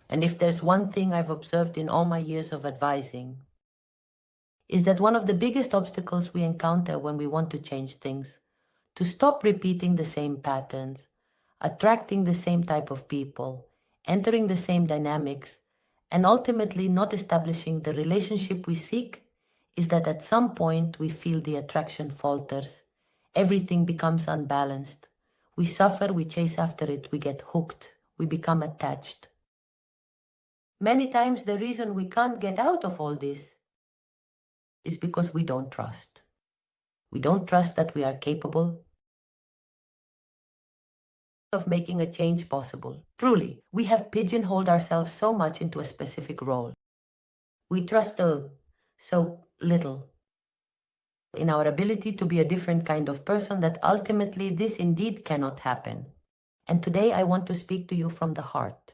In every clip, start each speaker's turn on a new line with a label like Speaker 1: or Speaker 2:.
Speaker 1: And if there's one thing I've observed in all my years of advising, is that one of the biggest obstacles we encounter when we want to change things, to stop repeating the same patterns, attracting the same type of people, entering the same dynamics, and ultimately not establishing the relationship we seek, is that at some point we feel the attraction falters. Everything becomes unbalanced. We suffer, we chase after it, we get hooked, we become attached. Many times the reason we can't get out of all this is because we don't trust. We don't trust that we are capable of making a change possible. Truly, we have pigeonholed ourselves so much into a specific role. We trust so little in our ability to be a different kind of person that ultimately this indeed cannot happen. And today I want to speak to you from the heart.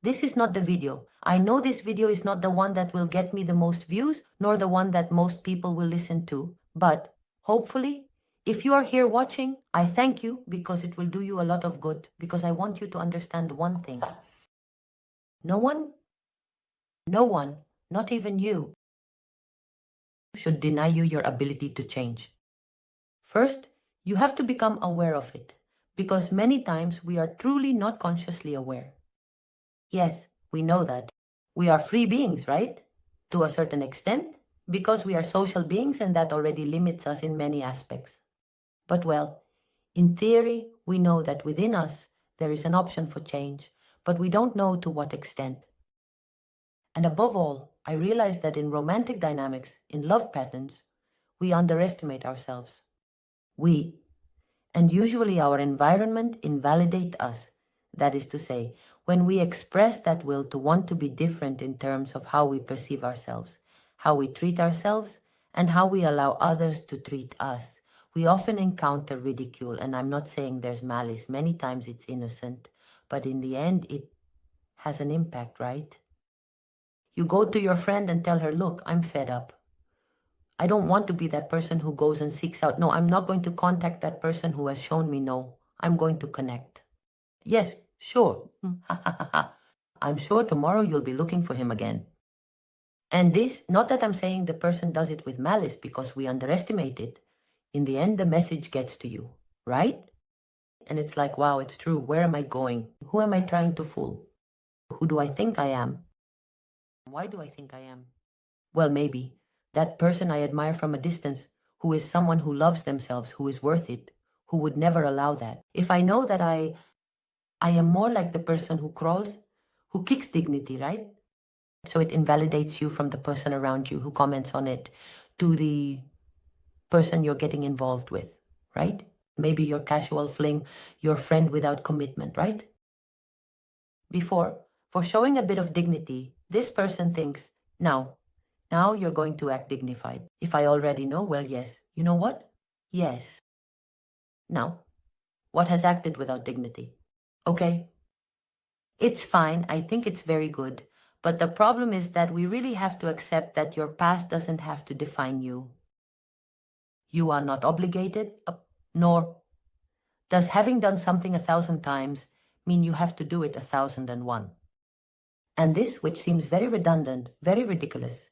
Speaker 1: This is not the video. I know this video is not the one that will get me the most views, nor the one that most people will listen to, but hopefully, if you are here watching, I thank you because it will do you a lot of good, because I want you to understand one thing. No one, not even you, should deny you your ability to change. First, you have to become aware of it, because many times we are truly not consciously aware. Yes, we know that. We are free beings, right? To a certain extent, because we are social beings and that already limits us in many aspects. But well, in theory, we know that within us there is an option for change, but we don't know to what extent. And above all, I realize that in romantic dynamics, in love patterns, we underestimate ourselves. And usually our environment invalidate us. That is to say, when we express that will to want to be different in terms of how we perceive ourselves, how we treat ourselves, and how we allow others to treat us, we often encounter ridicule. And I'm not saying there's malice. Many times it's innocent, but in the end, it has an impact, right? You go to your friend and tell her, look, I'm fed up. I don't want to be that person who goes and seeks out. No, I'm not going to contact that person who has shown me no. I'm going to connect. Yes, sure. I'm sure tomorrow you'll be looking for him again. And this, not that I'm saying the person does it with malice because we underestimate it. In the end, the message gets to you, right? And it's like, wow, it's true. Where am I going? Who am I trying to fool? Who do I think I am? Why do I think I am? Well, maybe that person I admire from a distance, who is someone who loves themselves, who is worth it, who would never allow that. If I know that I am more like the person who crawls, who kicks dignity, right? So it invalidates you from the person around you who comments on it to the person you're getting involved with, right? Maybe your casual fling, your friend without commitment, right? Before, for showing a bit of dignity, this person thinks, now you're going to act dignified. If I already know, well, yes. You know what? Yes. Now, what has acted without dignity? Okay. It's fine. I think it's very good. But the problem is that we really have to accept that your past doesn't have to define you. You are not obligated, nor does having done something 1,000 times mean you have to do it 1,001. And this, which seems very redundant, very ridiculous,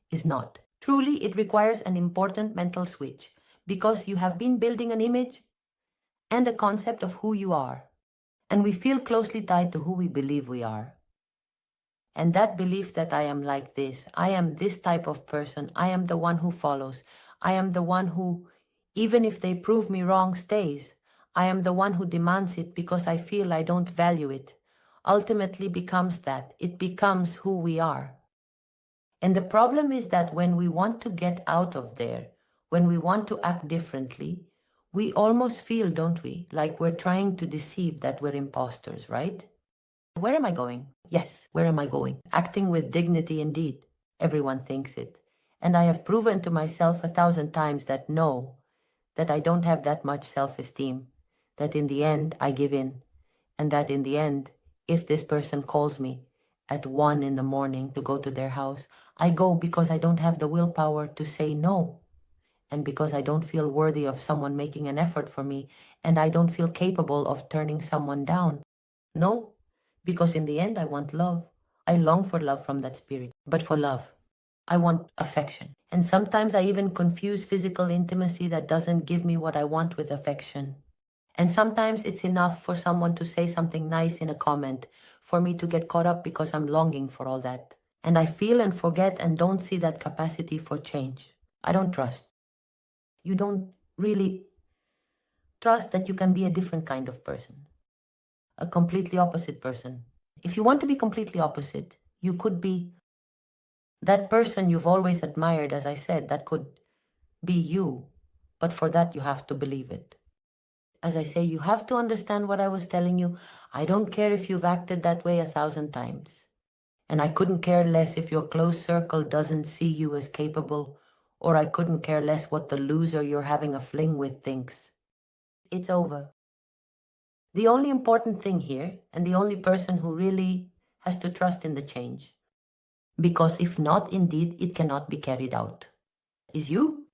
Speaker 1: is not. Truly, it requires an important mental switch because you have been building an image and a concept of who you are. And we feel closely tied to who we believe we are. And that belief that I am like this, I am this type of person, I am the one who follows, I am the one who, even if they prove me wrong, stays. I am the one who demands it because I feel I don't value it. Ultimately becomes that. It becomes who we are. And the problem is that when we want to get out of there, when we want to act differently, we almost feel, don't we, like we're trying to deceive that we're imposters, right? Where am I going? Yes, where am I going? Acting with dignity indeed. Everyone thinks it. And I have proven to myself 1,000 times that no, that I don't have that much self-esteem, that in the end I give in, and that in the end, if this person calls me at 1 in the morning to go to their house, I go because I don't have the willpower to say no, and because I don't feel worthy of someone making an effort for me, and I don't feel capable of turning someone down. No, Because in the end, I want love. I long for love from that spirit. But for love, I want affection. And sometimes I even confuse physical intimacy that doesn't give me what I want with affection. And sometimes it's enough for someone to say something nice in a comment for me to get caught up because I'm longing for all that. And I feel and forget and don't see that capacity for change. I don't trust. You don't really trust that you can be a different kind of person, a completely opposite person. If you want to be completely opposite, you could be that person you've always admired, as I said, that could be you. But for that, you have to believe it. As I say, you have to understand what I was telling you. I don't care if you've acted that way 1,000 times. And I couldn't care less if your close circle doesn't see you as capable, or I couldn't care less what the loser you're having a fling with thinks. It's over. The only important thing here, and the only person who really has to trust in the change, because if not, indeed, it cannot be carried out, is you.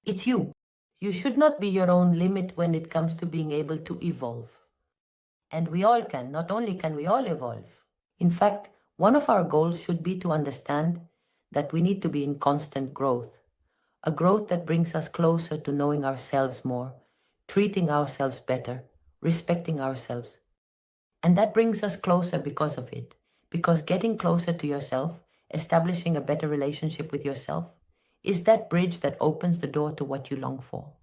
Speaker 1: It's you. You should not be your own limit when it comes to being able to evolve. And we all can. Not only can we all evolve. In fact, one of our goals should be to understand that we need to be in constant growth. A growth that brings us closer to knowing ourselves more, treating ourselves better, respecting ourselves. And that brings us closer because of it. Because getting closer to yourself, establishing a better relationship with yourself, is that bridge that opens the door to what you long for.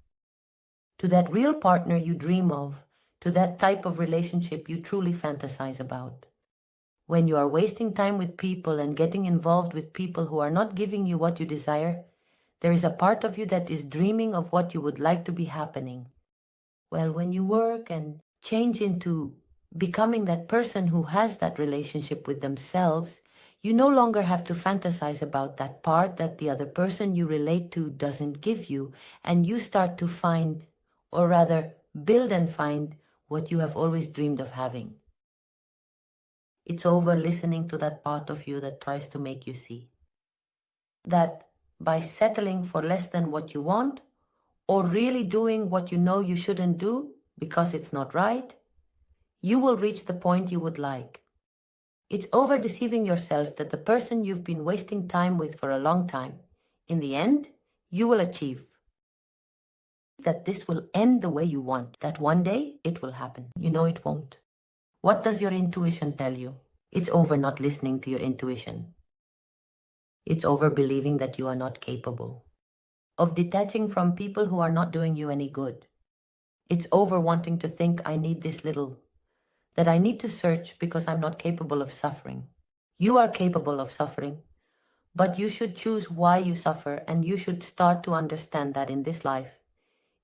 Speaker 1: To that real partner you dream of, to that type of relationship you truly fantasize about. When you are wasting time with people and getting involved with people who are not giving you what you desire, there is a part of you that is dreaming of what you would like to be happening. Well, when you work and change into becoming that person who has that relationship with themselves, you no longer have to fantasize about that part that the other person you relate to doesn't give you, and you start to find, or rather build and find, what you have always dreamed of having. It's over listening to that part of you that tries to make you see that by settling for less than what you want, or really doing what you know you shouldn't do because it's not right, you will reach the point you would like. It's over deceiving yourself that the person you've been wasting time with for a long time, in the end, you will achieve. That this will end the way you want, that one day it will happen. You know it won't. What does your intuition tell you? It's over not listening to your intuition. It's over believing that you are not capable. Of detaching from people who are not doing you any good. It's over wanting to think I need this little, that I need to search because I'm not capable of suffering. You are capable of suffering, but you should choose why you suffer, and you should start to understand that in this life,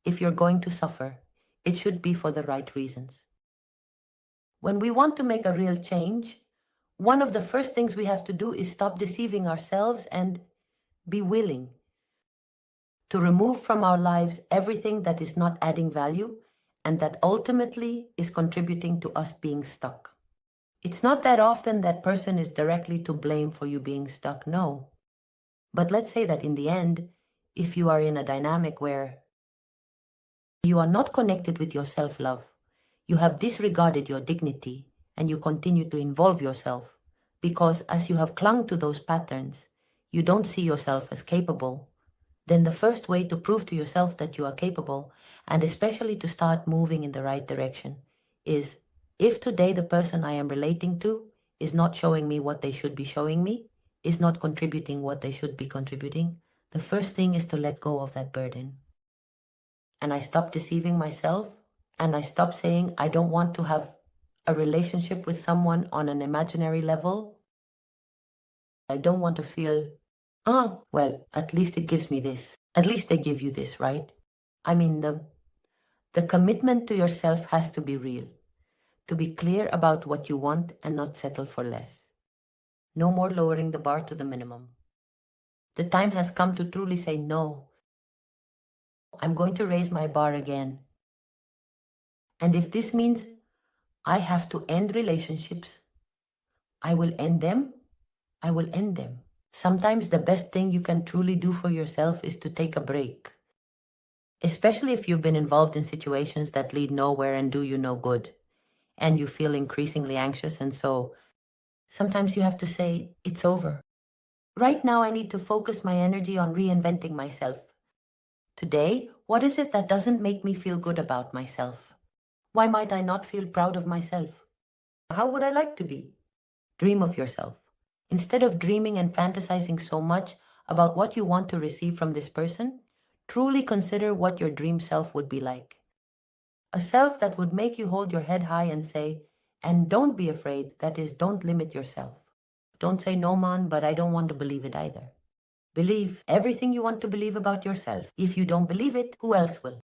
Speaker 1: if you're going to suffer, it should be for the right reasons. When we want to make a real change, one of the first things we have to do is stop deceiving ourselves and be willing to remove from our lives everything that is not adding value and that ultimately is contributing to us being stuck. It's not that often that person is directly to blame for you being stuck, no. But let's say that in the end, if you are in a dynamic where you are not connected with your self-love, you have disregarded your dignity, and you continue to involve yourself, because as you have clung to those patterns, you don't see yourself as capable, then the first way to prove to yourself that you are capable, and especially to start moving in the right direction, is if today the person I am relating to is not showing me what they should be showing me, is not contributing what they should be contributing, the first thing is to let go of that burden. And I stop deceiving myself, and I stop saying I don't want to have a relationship with someone on an imaginary level. I don't want to feel, well, at least it gives me this. At least they give you this, right? I mean, the commitment to yourself has to be real, to be clear about what you want and not settle for less. No more lowering the bar to the minimum. The time has come to truly say no. I'm going to raise my bar again. And if this means I have to end relationships, I will end them. I will end them. Sometimes the best thing you can truly do for yourself is to take a break. Especially if you've been involved in situations that lead nowhere and do you no good. and you feel increasingly anxious. And so sometimes you have to say, it's over. Right now, I need to focus my energy on reinventing myself. Today, what is it that doesn't make me feel good about myself? Why might I not feel proud of myself? How would I like to be? Dream of yourself. Instead of dreaming and fantasizing so much about what you want to receive from this person, truly consider what your dream self would be like. A self that would make you hold your head high and say, and don't be afraid, that is, don't limit yourself. Don't say, no, man, but I don't want to believe it either. Believe everything you want to believe about yourself. If you don't believe it, who else will?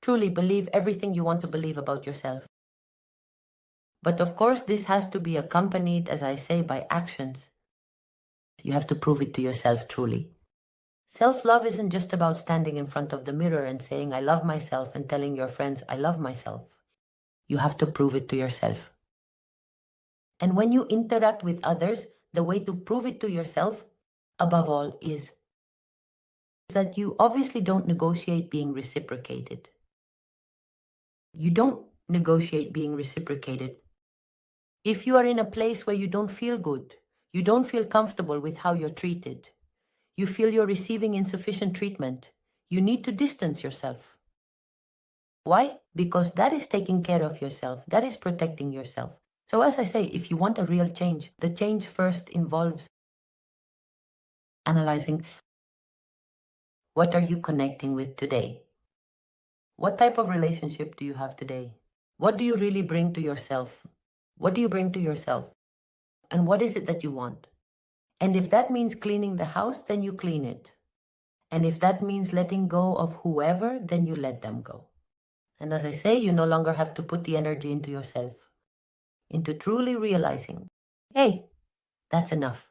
Speaker 1: Truly believe everything you want to believe about yourself. But of course, this has to be accompanied, as I say, by actions. You have to prove it to yourself truly. Self-love isn't just about standing in front of the mirror and saying, I love myself, and telling your friends, I love myself. You have to prove it to yourself. And when you interact with others, the way to prove it to yourself, above all, is that you obviously don't negotiate being reciprocated. You don't negotiate being reciprocated. If you are in a place where you don't feel good, you don't feel comfortable with how you're treated, you feel you're receiving insufficient treatment, you need to distance yourself. Why? Because that is taking care of yourself. That is protecting yourself. So as I say, if you want a real change, the change first involves analyzing what are you connecting with today? What type of relationship do you have today? What do you really bring to yourself? What do you bring to yourself? And what is it that you want? And if that means cleaning the house, then you clean it. And if that means letting go of whoever, then you let them go. And as I say, you no longer have to put the energy into yourself, into truly realizing, hey, that's enough.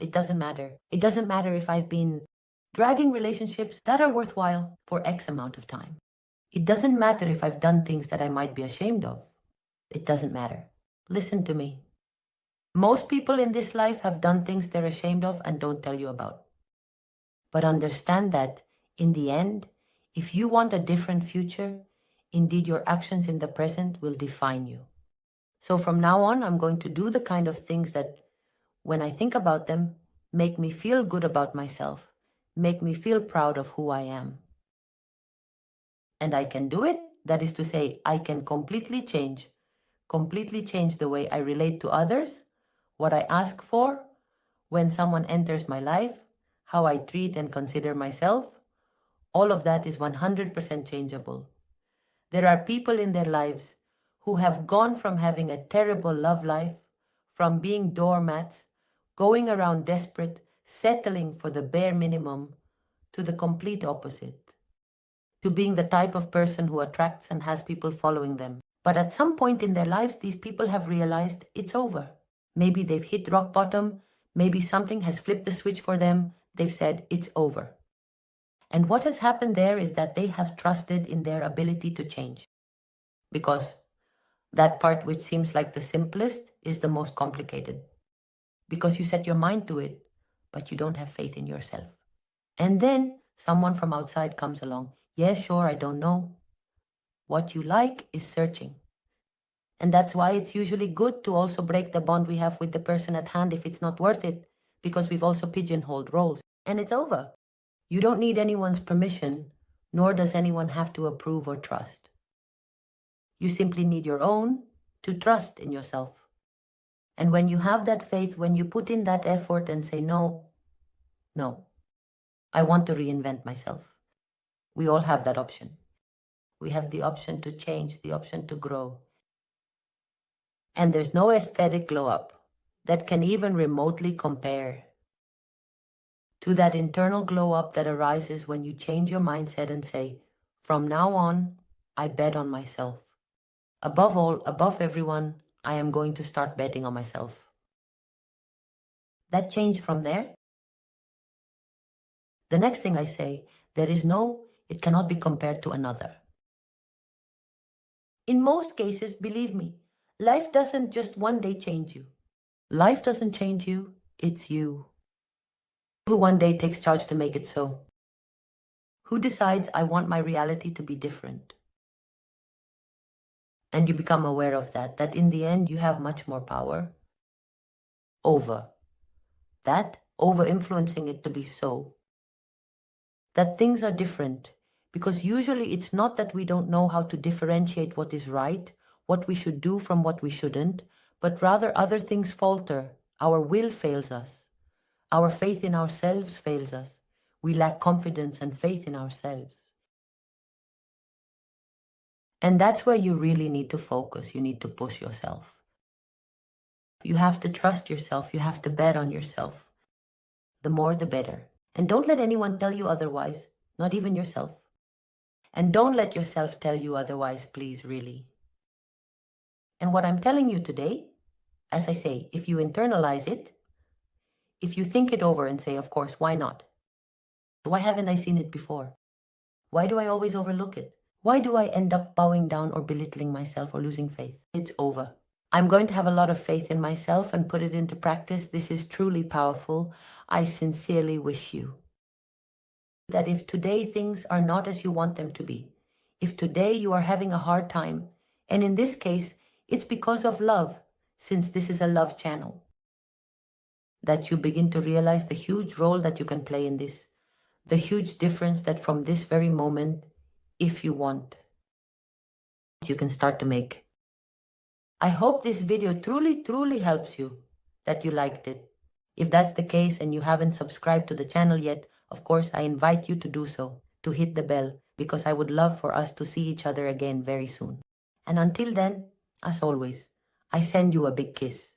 Speaker 1: It doesn't matter. It doesn't matter if I've been dragging relationships that are worthwhile for X amount of time. It doesn't matter if I've done things that I might be ashamed of. It doesn't matter. Listen to me. Most people in this life have done things they're ashamed of and don't tell you about. But understand that, in the end, if you want a different future, indeed your actions in the present will define you. So from now on, I'm going to do the kind of things that, when I think about them, make me feel good about myself, make me feel proud of who I am. And I can do it. That is to say, I can completely change the way I relate to others, what I ask for, when someone enters my life, how I treat and consider myself. All of that is 100% changeable. There are people in their lives who have gone from having a terrible love life, from being doormats, going around desperate, settling for the bare minimum, to the complete opposite, to being the type of person who attracts and has people following them. But at some point in their lives, these people have realized it's over. Maybe they've hit rock bottom, maybe something has flipped the switch for them, they've said it's over. And what has happened there is that they have trusted in their ability to change. Because that part which seems like the simplest is the most complicated. Because you set your mind to it, but you don't have faith in yourself. And then someone from outside comes along. Yes, sure, I don't know. What you like is searching. And that's why it's usually good to also break the bond we have with the person at hand if it's not worth it, because we've also pigeonholed roles. And it's over. You don't need anyone's permission, nor does anyone have to approve or trust. You simply need your own to trust in yourself. And when you have that faith, when you put in that effort and say, no, I want to reinvent myself. We all have that option. We have the option to change, the option to grow. And there's no aesthetic glow up that can even remotely compare to that internal glow up that arises when you change your mindset and say, from now on, I bet on myself. Above all, above everyone, I am going to start betting on myself. That change from there. The next thing I say, it cannot be compared to another. In most cases, believe me, life doesn't just one day change you. Life doesn't change you, it's you. Who one day takes charge to make it so? Who decides I want my reality to be different? and you become aware of that in the end you have much more power over that, over influencing it to be so, that things are different. Because usually it's not that we don't know how to differentiate what is right, what we should do from what we shouldn't, but rather other things falter. Our will fails us. Our faith in ourselves fails us. We lack confidence and faith in ourselves. And that's where you really need to focus. You need to push yourself. You have to trust yourself. You have to bet on yourself. The more, the better. And don't let anyone tell you otherwise, not even yourself. And don't let yourself tell you otherwise, please, really. And what I'm telling you today, as I say, if you internalize it, if you think it over and say, of course, why not? Why haven't I seen it before? Why do I always overlook it? Why do I end up bowing down or belittling myself or losing faith? It's over. I'm going to have a lot of faith in myself and put it into practice. This is truly powerful. I sincerely wish you that if today things are not as you want them to be, if today you are having a hard time, and in this case, it's because of love, since this is a love channel, that you begin to realize the huge role that you can play in this, the huge difference that from this very moment, if you want, you can start to make. I hope this video truly helps you, that you liked it. If that's the case and you haven't subscribed to the channel yet, of course, I invite you to do so, to hit the bell, because I would love for us to see each other again very soon. And until then, as always, I send you a big kiss.